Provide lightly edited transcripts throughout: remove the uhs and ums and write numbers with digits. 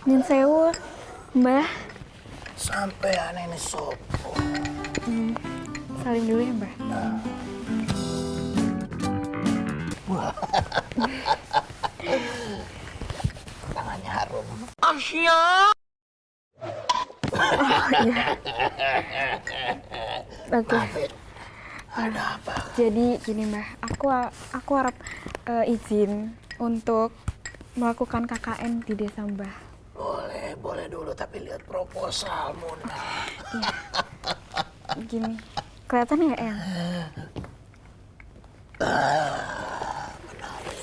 Nyun sewu, Mbah. Sampai aneh ini sopo. Salim dulu ya, Mbah. Tangannya harum. Oke. Ada apa? Jadi gini, Mbah. Aku harap izin untuk melakukan KKN di desa Mbah. Boleh dulu, tapi lihat proposalmu, nah. Gini, kelihatan ya, Eyang? Menarik.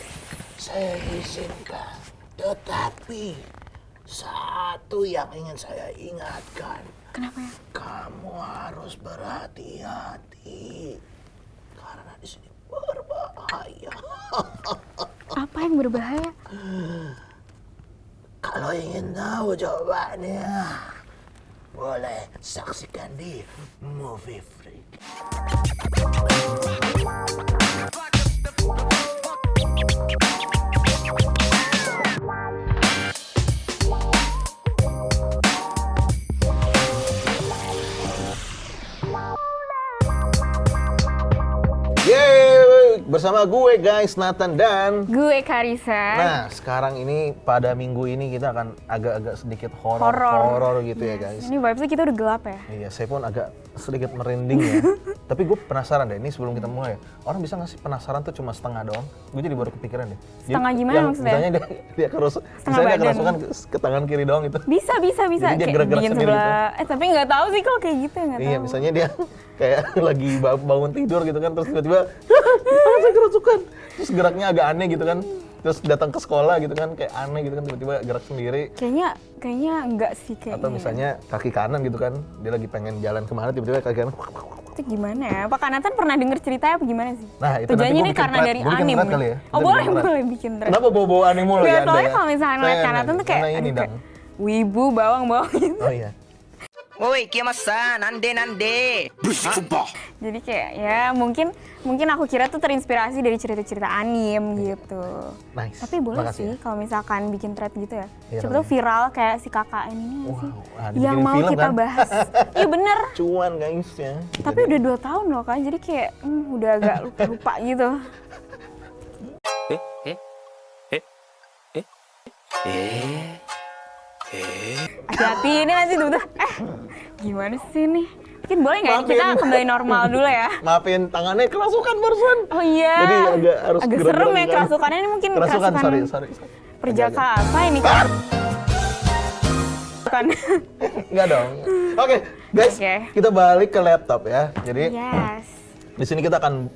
Saya izinkan. Tetapi satu yang ingin saya ingatkan. Kenapa ya? Kamu harus berhati-hati. Karena di sini berbahaya. Apa yang berbahaya? Kalau ingin tahu jawabannya, boleh saksikan di Movie Freak. Yeay, bersama gue guys, Nathan dan Gue Karisa. Nah, sekarang ini pada minggu ini kita akan agak-agak sedikit horor gitu ya guys. Ini vibes-nya kita udah gelap ya. Iya, saya pun agak sedikit merinding ya. Tapi gue penasaran deh, ini sebelum kita mulai, orang bisa nggak sih penasaran tuh cuma setengah doang? Gue jadi baru kepikiran deh. Setengah gimana maksudnya? Misalnya dia kerasukan ke tangan kiri doang gitu. Bisa. Jadi dia Kayak gerak-gerak bikin sendiri sebelah. Tapi nggak tahu sih kalau kayak gitu, nggak tahu. Iya, misalnya dia kayak lagi bangun tidur gitu kan, terus tiba-tiba saya kerasukan. Terus geraknya agak aneh gitu kan. Terus datang ke sekolah gitu kan, kayak aneh gitu kan, tiba-tiba gerak sendiri. Kayaknya enggak sih kayaknya. Atau misalnya kaki kanan gitu kan, dia lagi pengen jalan kemana, tiba-tiba kaki kanan. Itu gimana ya? Pak Kanatan pernah denger ceritanya apa gimana sih? Nah, itu tujuannya nanti ini karena dari anim. kali ya. Oh, boleh bikin thread. Kenapa bawa aneh mulu ya? Soalnya kalau misalnya ngeliat Kanatan tuh kayak, ini kayak dong. wibu bawang-bawang gitu. Oh iya. Woi, kiamasa, nande. Jadi kayak ya mungkin aku kira tuh terinspirasi dari cerita-cerita anim gitu. Nice. Tapi boleh Makasih sih ya. kalau misalkan bikin thread gitu ya. Iya, Siapa tahu viral kayak si KKN ini nggak sih? Nah, Yang dibikin mau film kita kan? bahas. Iya bener. Cuan guys ya. Tapi udah 2 tahun loh kan, jadi kayak udah agak lupa gitu. Hati-hati ini nanti tuh. Gimana sih nih? Mungkin boleh nggak ya kita kembali normal dulu ya? Maafin tangannya kerasukan barusan. Oh iya. Jadi harus agak gerak-gerak serem ya kan. kerasukannya ini mungkin Kerasukan, sorry. Perjaka apa ini kan? Bukan. Enggak dong. Oke, guys, Oke. kita balik ke laptop ya. Jadi Yes. di sini kita akan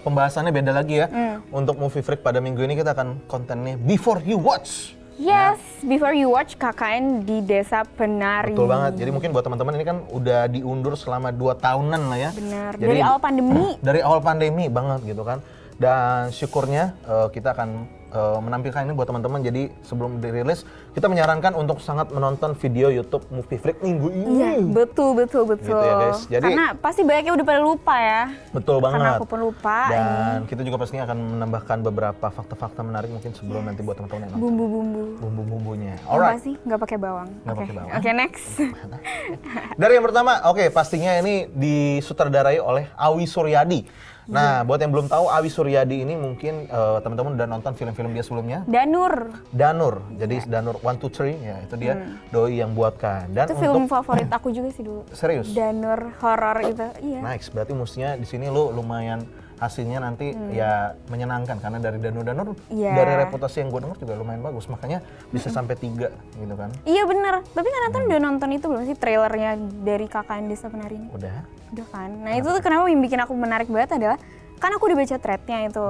pembahasannya beda lagi ya. Untuk Movie Freak pada minggu ini kita akan kontennya Before You Watch. Yes, before you watch KKN di Desa Penari. Betul banget. Jadi mungkin buat teman-teman ini kan udah diundur selama 2 tahunan lah ya. Benar. Jadi, Dari awal pandemi. Dari awal pandemi banget gitu kan. Dan syukurnya kita akan menampilkan ini buat teman-teman. Jadi sebelum dirilis kita menyarankan untuk sangat menonton video YouTube Movie Freak minggu ini. Iya, betul. Gitu ya, guys. Jadi- karena pasti banyaknya udah pada lupa ya. Betul banget. Karena aku pun lupa. Dan kita juga pastinya akan menambahkan beberapa fakta-fakta menarik mungkin sebelum nanti buat teman-teman yang nonton. Bumbu-bumbu. Bumbu-bumbunya. Yang Alright. pasti nggak pakai bawang. Nggak Oke. pakai bawang. Oke, next. Dari yang pertama, oke, pastinya ini disutradarai oleh Awi Suryadi. Nah, buat yang belum tahu, Awi Suryadi ini mungkin teman-teman udah nonton film-film dia sebelumnya. Danur. Jadi Danur 1, 2, 3, ya itu dia doi yang buatkan. Dan Itu film favorit aku juga sih dulu. Serius? Danur horor itu. Iya. Nice, berarti mestinya di sini lu lumayan hasilnya nanti ya menyenangkan karena dari Danur Iya. dari reputasi yang gue denger juga lumayan bagus, makanya bisa sampai 3 gitu kan. Iya bener. Tapi kan Nathan udah nonton itu belum sih trailernya dari KKN Desa Penari ini? Udah. Udah kan. Nah itu tuh kenapa yang bikin aku menarik banget adalah kan aku udah baca threadnya itu.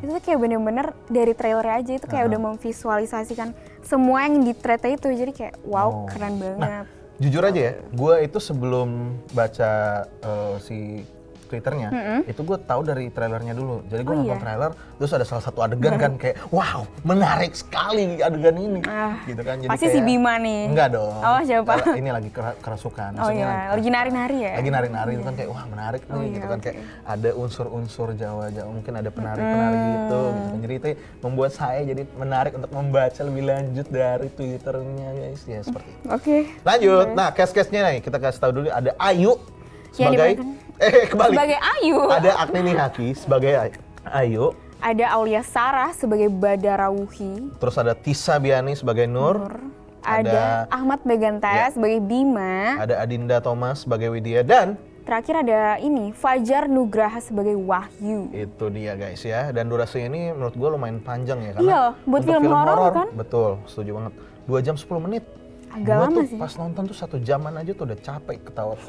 Itu tuh kayak bener-bener dari trailernya aja itu kayak udah memvisualisasikan semua yang di threadnya itu. Jadi kayak wow, keren banget. Jujur aja ya, gue itu sebelum baca si Twitternya, itu gue tahu dari trailernya dulu. Jadi gue nonton trailer, terus ada salah satu adegan kan kayak, wow, menarik sekali adegan ini, gitu kan. Jadi pasti kayak, si Bima nih. Enggak dong. Oh, siapa? Ini lagi kerasukan. Oh iya, lagi nari-nari ya? Lagi nari-nari itu kan kayak, wah menarik nih, gitu kan. Kayak ada unsur-unsur Jawa, mungkin ada penari-penari gitu kan. Jadi itu membuat saya jadi menarik untuk membaca lebih lanjut dari Twitternya guys, ya seperti itu. Oke. Lanjut, nah cast-castnya nih, kita kasih tahu dulu ada Ayu sebagai kembali. Sebagai Ayu. Ada Agni Haki sebagai Ayu. Ada Aulia Sarah sebagai Badarawuhi. Terus ada Tisa Biani sebagai Nur. Ada Ahmad Megantaya sebagai Bima. Ada Adinda Thomas sebagai Widya dan terakhir ada ini Fajar Nugraha sebagai Wahyu. Itu dia guys ya. Dan durasinya ini menurut gue lumayan panjang ya karena iya, buat film horor kan? Betul, setuju banget. 2 jam 10 menit. Agak lama sih. Pas nonton tuh 1 jaman aja tuh udah capek ketawa.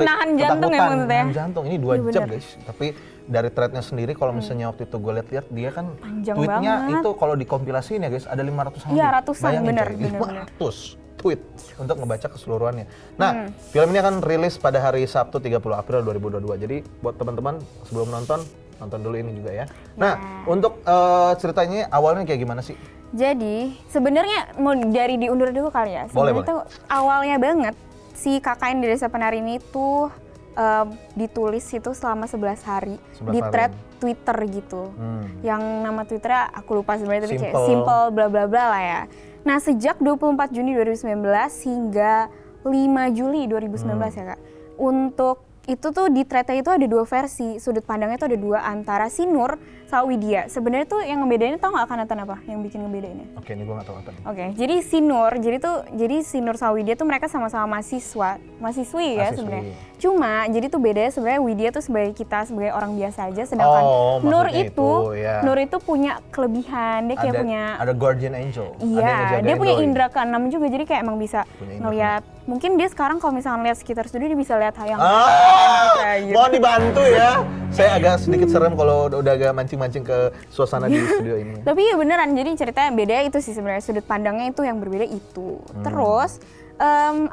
Nahan jantung ya maksudnya. Nahan jantung. Ini 2 jam guys. Tapi dari threadnya sendiri kalau misalnya waktu itu gue lihat dia kan panjang tweetnya banget. Itu kalau dikompilasiin ya guys ada 500 lebih. Iya, ratusan. Bener. 500 tweet untuk ngebaca keseluruhannya. Nah, film ini akan rilis pada hari Sabtu 30 April 2022. Jadi buat teman-teman sebelum nonton dulu ini juga ya. Nah, untuk ceritanya awalnya kayak gimana sih? Jadi sebenarnya mau dari diundur dulu kali ya. Boleh. Itu awalnya banget si KKN di Desa Penari ini tuh ditulis itu selama 11 hari di thread Twitter gitu. Yang nama Twitternya aku lupa sebenarnya tapi kayak simple bla bla bla lah ya. Nah, sejak 24 Juni 2019 hingga 5 Juli 2019 ya Kak. Untuk itu tuh di threadnya itu ada 2 versi, sudut pandangnya itu ada 2 antara si Nur sama Widya. Sebenarnya tuh yang ngebedainnya tau nggak Kanatan apa yang bikin ngebedainnya? Oke, ini gue nggak tahu apa nih. Oke, jadi si Nur sama Widya tuh mereka sama-sama mahasiswi ya sebenarnya. Cuma jadi tuh bedanya sebenarnya Widya tuh sebagai orang biasa aja, sedangkan Nur itu punya kelebihan, dia kayak ada guardian angel. Iya, dia punya indera keenam juga, jadi kayak emang bisa ngelihat. Mungkin dia sekarang kalau misalnya lihat sekitar studio dia bisa lihat yang mohon dibantu ya. Saya agak sedikit serem kalau udah agak mancing-mancing ke suasana di studio ini. Tapi ya beneran, jadi ceritanya beda itu sih sebenarnya, sudut pandangnya itu yang berbeda itu. Terus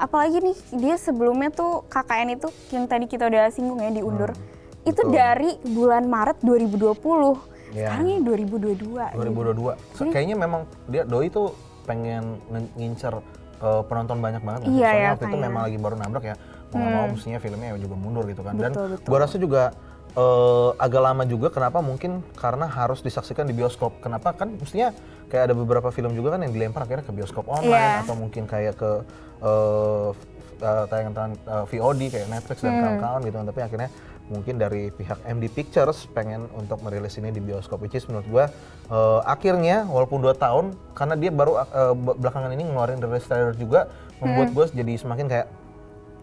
apalagi nih, dia sebelumnya tuh KKN itu yang tadi kita udah singgung ya, diundur. Itu dari bulan Maret 2020. Sekarang ini 2022. 2022. Kayaknya memang dia Doi tuh pengen ngincer penonton banyak banget. Iya, soalnya waktu itu memang lagi baru nabrak ya. Mau nggak mau mestinya filmnya juga mundur gitu kan. Dan gue rasa juga agak lama juga, kenapa mungkin karena harus disaksikan di bioskop. Kenapa kan mestinya kayak ada beberapa film juga kan yang dilempar akhirnya ke bioskop online atau mungkin kayak ke tayangan VOD kayak Netflix dan kawan-kawan gitu kan. Tapi akhirnya mungkin dari pihak MD Pictures pengen untuk merilis ini di bioskop, which is menurut gue akhirnya walaupun 2 tahun karena dia baru belakangan ini ngeluarin release trailer juga membuat gue jadi semakin kayak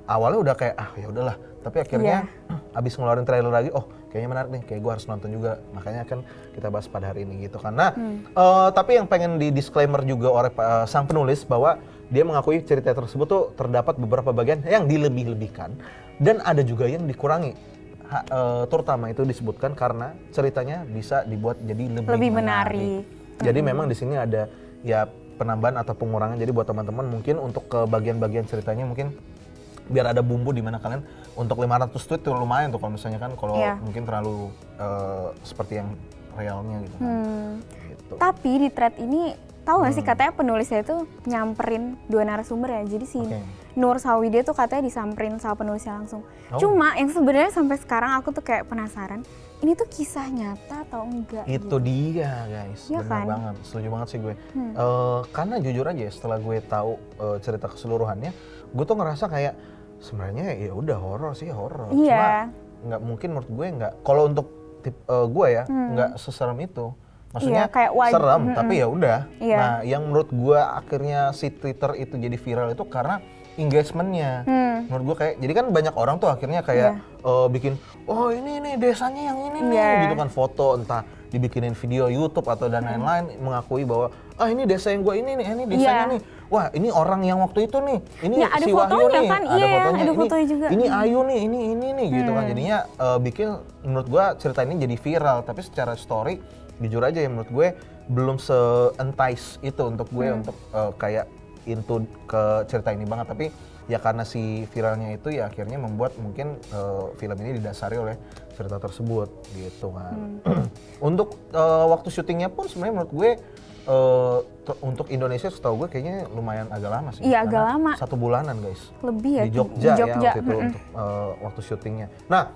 awalnya udah kayak ya udahlah, tapi akhirnya abis ngeluarin trailer lagi kayaknya menarik nih, kayak gue harus nonton juga, makanya kan kita bahas pada hari ini gitu karena tapi yang pengen di disclaimer juga oleh sang penulis bahwa dia mengakui cerita tersebut tuh terdapat beberapa bagian yang dilebih-lebihkan dan ada juga yang dikurangi. Terutama itu disebutkan karena ceritanya bisa dibuat jadi lebih menarik. Jadi memang di sini ada ya penambahan atau pengurangan. Jadi buat teman-teman mungkin untuk ke bagian-bagian ceritanya mungkin biar ada bumbu di mana kalian untuk 500 tweet tuh lumayan tuh kalau misalnya kan kalau mungkin terlalu seperti yang realnya gitu kan. Gitu. Tapi di thread ini tahu nggak sih katanya penulisnya itu nyamperin 2 narasumber ya. Jadi si Nur sama Widya tuh katanya disamperin sama penulisnya langsung. Cuma yang sebenarnya sampai sekarang aku tuh kayak penasaran, ini tuh kisah nyata atau enggak? Itu gitu. Dia guys, ya benar banget, setuju banget sih gue. Karena jujur aja setelah gue tahu cerita keseluruhannya, gue tuh ngerasa kayak sebenarnya ya udah horor sih horor. Cuma nggak mungkin menurut gue nggak. Kalau untuk gue ya nggak seserem itu. Maksudnya kayak serem, tapi ya udah. Nah, yang menurut gue akhirnya si Twitter itu jadi viral itu karena engagement-nya. Menurut gue kayak, jadi kan banyak orang tuh akhirnya kayak bikin, ini desanya yang ini nih, gitu kan, foto entah dibikinin video YouTube atau dan lain-lain mengakui bahwa ini desa yang gue ini nih, ini desanya nih. Wah, ini orang yang waktu itu nih. Ini si Wahyu nih, kan? ada fotonya. Ada fotonya juga. Ini Ayu nih, ini nih gitu kan. Jadinya bikin menurut gue cerita ini jadi viral, tapi secara story jujur aja ya menurut gue belum se-entice itu untuk gue untuk kayak into ke cerita ini banget. Tapi ya karena si viralnya itu ya akhirnya membuat mungkin film ini didasari oleh cerita tersebut gitu kan. Untuk waktu syutingnya pun sebenarnya menurut gue untuk Indonesia setahu gue kayaknya lumayan agak lama sih. Iya, agak lama. 1 bulanan guys. Lebih ya. Di Jogja ya waktu itu untuk waktu syutingnya. Nah,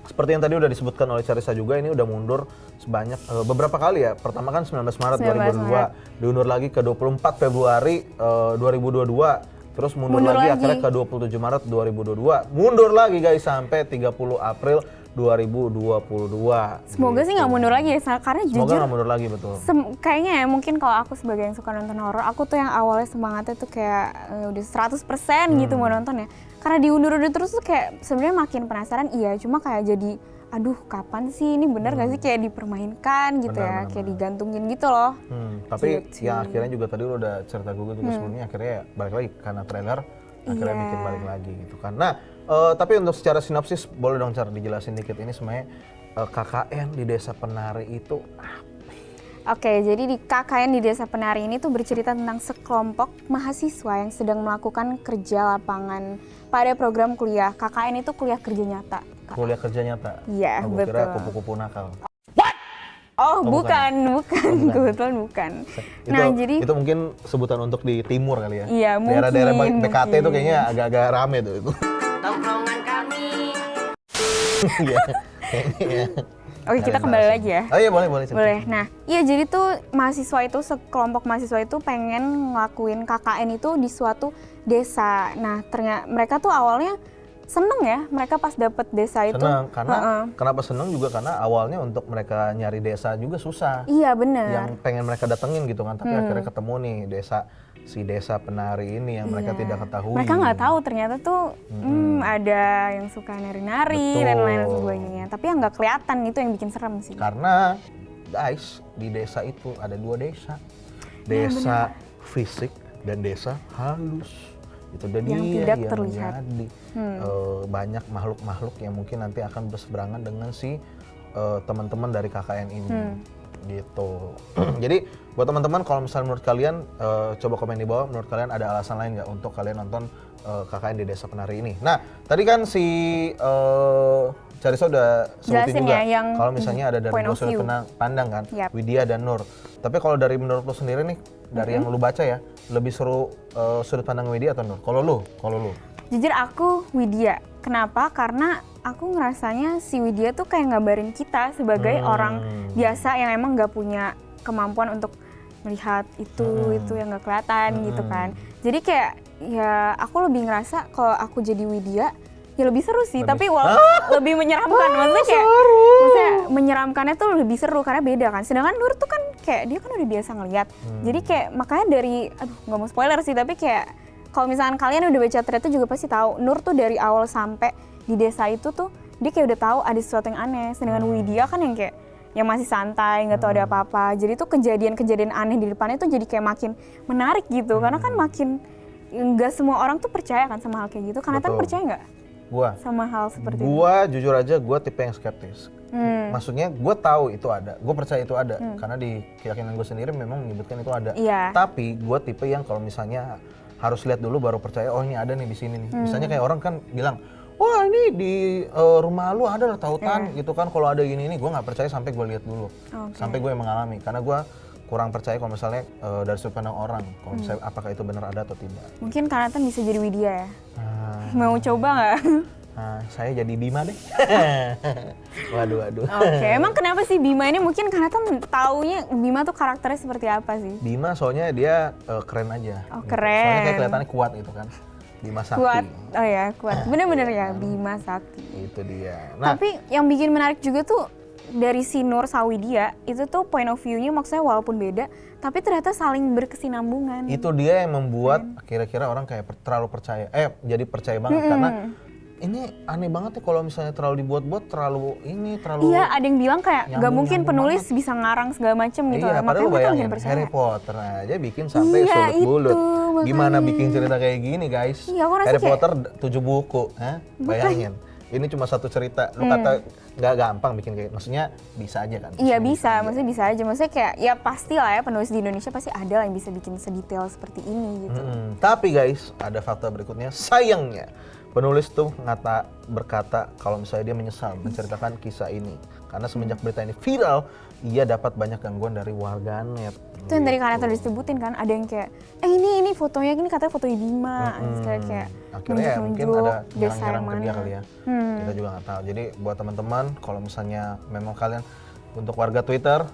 seperti yang tadi udah disebutkan oleh Charissa juga, ini udah mundur sebanyak beberapa kali ya. Pertama kan 19 Maret 2022, diundur lagi ke 24 Februari 2022, terus mundur lagi akhirnya ke 27 Maret 2022, mundur lagi guys sampai 30 April 2022. Semoga sih nggak mundur lagi ya, karena Semoga jujur nggak mundur lagi, betul. Kayaknya ya mungkin kalau aku sebagai yang suka nonton horor, aku tuh yang awalnya semangatnya tuh kayak udah 100% gitu mau nonton ya. Karena diundur-undur terus tuh kayak sebenarnya makin penasaran, iya, cuma kayak jadi aduh kapan sih ini bener gak sih kayak dipermainkan gitu ya, kayak digantungin gitu loh. Tapi yang akhirnya juga tadi lo udah cerita gue juga sebelumnya, akhirnya ya balik lagi karena trailer akhirnya bikin balik lagi gitu kan. Nah, tapi untuk secara sinopsis boleh dong Car dijelasin dikit ini sebenarnya KKN di Desa Penari itu Oke, jadi di KKN di Desa Penari ini tuh bercerita tentang sekelompok mahasiswa yang sedang melakukan kerja lapangan pada program kuliah. KKN itu kuliah kerja nyata. Kuliah kerja nyata? Iya, betul. Kira kupu-kupu nakal. Oh, bukan. Kebetulan bukan. Nah, jadi itu mungkin sebutan untuk di timur kali ya? Iya, mungkin. Daerah-daerah BKT itu kayaknya agak-agak rame tuh itu. Tongkrongan kami. Iya, kayaknya. Oke, kita kembali lagi ya. Oh iya, boleh. Boleh. Nah, iya jadi tuh sekelompok mahasiswa itu pengen ngelakuin KKN itu di suatu desa. Nah, ternyata mereka tuh awalnya seneng ya, mereka pas dapet desa itu. Seneng, karena kenapa seneng juga karena awalnya untuk mereka nyari desa juga susah. Iya, benar. Yang pengen mereka datengin gitu kan, tapi akhirnya ketemu nih Desa Penari ini yang mereka tidak ketahui. Mereka nggak tahu ternyata tuh ada yang suka nari-nari dan lain sebagainya. Tapi yang nggak kelihatan itu yang bikin serem sih. Karena guys, di desa itu ada 2 desa. Desa fisik dan desa halus. Itu dia yang tidak terlihat. Jadi banyak makhluk-makhluk yang mungkin nanti akan berseberangan dengan si teman-teman dari KKN ini. Gitu. Jadi buat teman-teman kalau misalnya menurut kalian coba komen di bawah, menurut kalian ada alasan lain nggak untuk kalian nonton KKN di Desa Penari ini. Nah tadi kan si Charissa udah sebutin juga ya, kalau misalnya ada dari dua sudut pandang kan, Widya dan Nur. Tapi kalau dari menurut lo sendiri nih, dari yang lo baca ya, lebih seru sudut pandang Widya atau Nur? Kalau lo? Jujur aku Widya. Kenapa? Karena aku ngerasanya si Widya tuh kayak ngabarin kita sebagai orang biasa yang emang nggak punya kemampuan untuk melihat itu yang nggak kelihatan gitu kan. Jadi kayak ya aku lebih ngerasa kalau aku jadi Widya ya lebih seru sih, tapi lebih menyeramkan. Maksudnya menyeramkannya tuh lebih seru karena beda kan. Sedangkan Nur tuh kan kayak dia kan udah biasa ngelihat. Jadi kayak makanya dari nggak mau spoiler sih, tapi kayak kalau misalkan kalian udah baca thread juga pasti tahu Nur tuh dari awal sampai di desa itu tuh dia kayak udah tahu ada sesuatu yang aneh. Sedangkan Widya kan yang kayak yang masih santai, nggak tahu ada apa-apa. Jadi tuh kejadian-kejadian aneh di depannya tuh jadi kayak makin menarik gitu. Karena kan makin nggak semua orang tuh percaya kan sama hal kayak gitu. Karena kan percaya nggak? Gua sama hal seperti itu. Gua jujur aja gua tipe yang skeptis. Maksudnya gua tahu itu ada, gua percaya itu ada. Karena di keyakinan gua sendiri memang menyebutkan itu ada. Tapi gua tipe yang kalau misalnya harus lihat dulu baru percaya, oh ini ada nih di sini nih. Misalnya kayak orang kan bilang, wah ini di rumah lu ada lah tautan gitu kan, kalau ada gini nih gue nggak percaya sampai gue lihat dulu, sampai gue mengalami, karena gue kurang percaya kalau misalnya dari sudut pandang orang, kalau misalnya apakah itu benar ada atau tidak. Mungkin Kanatan bisa jadi Widya ya. Mau coba nggak? Saya jadi Bima deh. Waduh. Oke, emang kenapa sih Bima ini? Mungkin Kanatan taunya Bima tuh karakternya seperti apa sih? Bima soalnya dia keren aja. Oh, gitu. keren. Soalnya kayak kelihatannya kuat gitu kan. Bima Sakti. Kuat, oh ya kuat. Bener-bener ya Bima Sakti. Itu dia. Nah, tapi yang bikin menarik juga tuh dari si Nur Sawidia itu tuh point of view-nya maksudnya walaupun beda, tapi ternyata saling berkesinambungan. Itu dia yang membuat kira-kira orang kayak terlalu percaya, jadi percaya banget karena ini aneh banget ya kalau misalnya terlalu dibuat-buat, terlalu. Iya, ada yang bilang kayak nggak mungkin penulis bisa ngarang segala macem gitu. Iya, padahal bayangin Harry Potter aja bikin sampai sulut bulut. Gimana bikin cerita kayak gini guys? Iya, Harry Potter 7 buku, bayangin. Ini cuma 1 cerita. Lu kata nggak gampang bikin kayak, maksudnya bisa aja kan? Iya bisa, maksudnya bisa aja. Maksudnya kayak ya pasti lah ya penulis di Indonesia pasti ada lah yang bisa bikin sedetail seperti ini gitu. Tapi guys, ada fakta berikutnya. Sayangnya, penulis tuh berkata kalau misalnya dia menyesal menceritakan kisah ini. Karena semenjak berita ini viral, ia dapat banyak gangguan dari warganet. Itu yang tadi karena tadi disebutin kan, ada yang kayak, ini fotonya, ini katanya fotonya Bima. Kayak akhirnya ya mungkin ada nyerang-nyerang ke dia kali ya. Kita juga nggak tahu. Jadi buat teman-teman, kalau misalnya memang kalian untuk warga Twitter,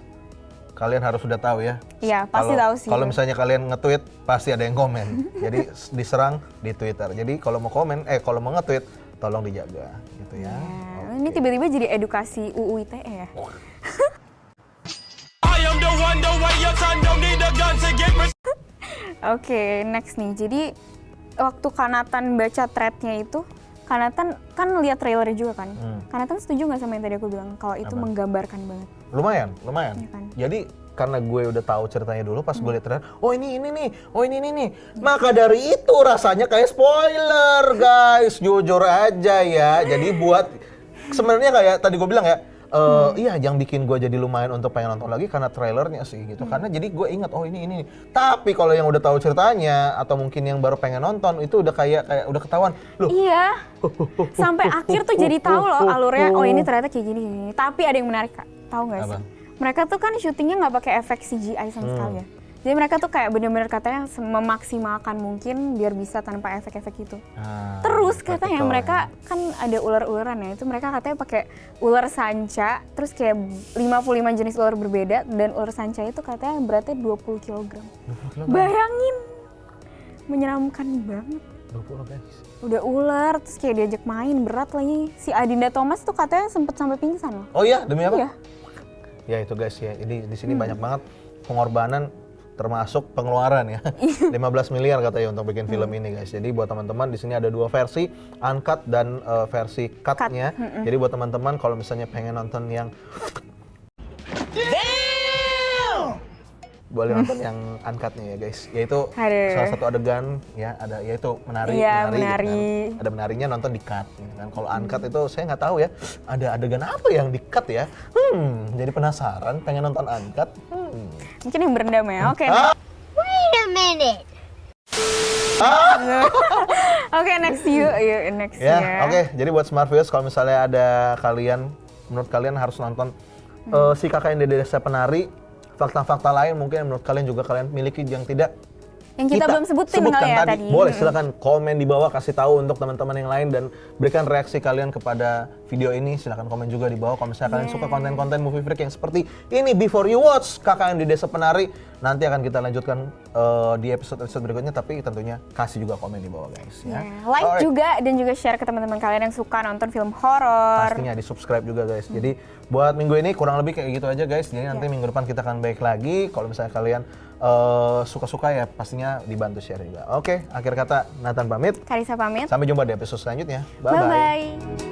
kalian harus sudah tahu ya. Iya, pasti tahu sih. Kalau misalnya kalian nge-tweet, pasti ada yang komen. Jadi diserang di Twitter. Jadi kalau mau komen, kalau mau nge-tweet, tolong dijaga gitu ya. Ini tiba-tiba jadi edukasi UU ITE ya. Oke, next nih. Jadi waktu Kanatan baca thread-nya itu, Kanatan kan lihat trailernya juga kan. Kanatan setuju nggak sama yang tadi aku bilang kalau itu menggambarkan banget? Lumayan. Ya kan? Jadi karena gue udah tahu ceritanya dulu pas gue lihat trailer, oh ini nih. Maka dari itu rasanya kayak spoiler, guys. Jujur aja ya. Jadi buat sebenarnya kayak tadi gue bilang ya, iya yang bikin gue jadi lumayan untuk pengen nonton lagi karena trailernya sih gitu. Karena jadi gue ingat ini. Tapi kalau yang udah tahu ceritanya atau mungkin yang baru pengen nonton itu udah kayak udah ketahuan. Loh. Iya. Sampai akhir tuh jadi tahu loh alurnya. Oh ini ternyata kayak gini. Tapi ada yang menarik Kak. Tahu nggak sih? Mereka tuh kan syutingnya nggak pakai efek CGI sama sekali ya. Jadi mereka tuh kayak bener-bener katanya memaksimalkan mungkin biar bisa tanpa efek-efek itu. Terus katanya mereka kan ada ular-ularan ya, itu mereka katanya pakai ular sanca, terus kayak 55 jenis ular berbeda, dan ular sanca itu katanya beratnya 20 kg. Bayangin, menyeramkan banget. 20 guys. Udah ular, terus kayak diajak main berat lagi. Si Adinda Thomas tuh katanya sempet sampai pingsan loh. Oh iya, demi apa? Iya. Ya itu guys ya, ini di sini banyak banget pengorbanan termasuk pengeluaran ya. 15 miliar katanya untuk bikin film ini guys. Jadi buat teman-teman di sini ada dua versi, uncut dan versi cut-nya. Jadi buat teman-teman kalau misalnya pengen nonton yang boleh nonton yang uncut-nya ya guys. Yaitu salah satu adegan ya, ada yaitu menari. Iya, menari. Gitu kan. Ada menarinya nonton di cut gitu kan. Kalau uncut itu saya nggak tahu ya, ada adegan apa yang di cut ya. Jadi penasaran pengen nonton uncut. Mungkin yang berendam ya. Oke. Wait a minute. Oke, next next ya. Oke, jadi buat Smart Viewers kalau misalnya ada kalian, menurut kalian harus nonton Si Kakak yang di Desa Penari, fakta-fakta lain mungkin menurut kalian juga kalian miliki yang tidak yang kita belum sebutkan kali ya tadi. Boleh silakan komen di bawah, kasih tahu untuk teman-teman yang lain dan berikan reaksi kalian kepada video ini. Silakan komen juga di bawah kalau misalnya kalian suka konten-konten movie freak yang seperti ini. Before you watch KKN di Desa Penari, nanti akan kita lanjutkan di episode-episode berikutnya, tapi tentunya kasih juga komen di bawah guys ya. Like juga dan juga share ke teman-teman kalian yang suka nonton film horor. Pastinya di subscribe juga guys. Jadi buat minggu ini kurang lebih kayak gitu aja guys. Jadi nanti minggu depan kita akan baik lagi. Kalau misalnya kalian suka-suka ya pastinya dibantu share juga. Oke, akhir kata Nathan pamit. Karissa pamit. Sampai jumpa di episode selanjutnya. Bye-bye.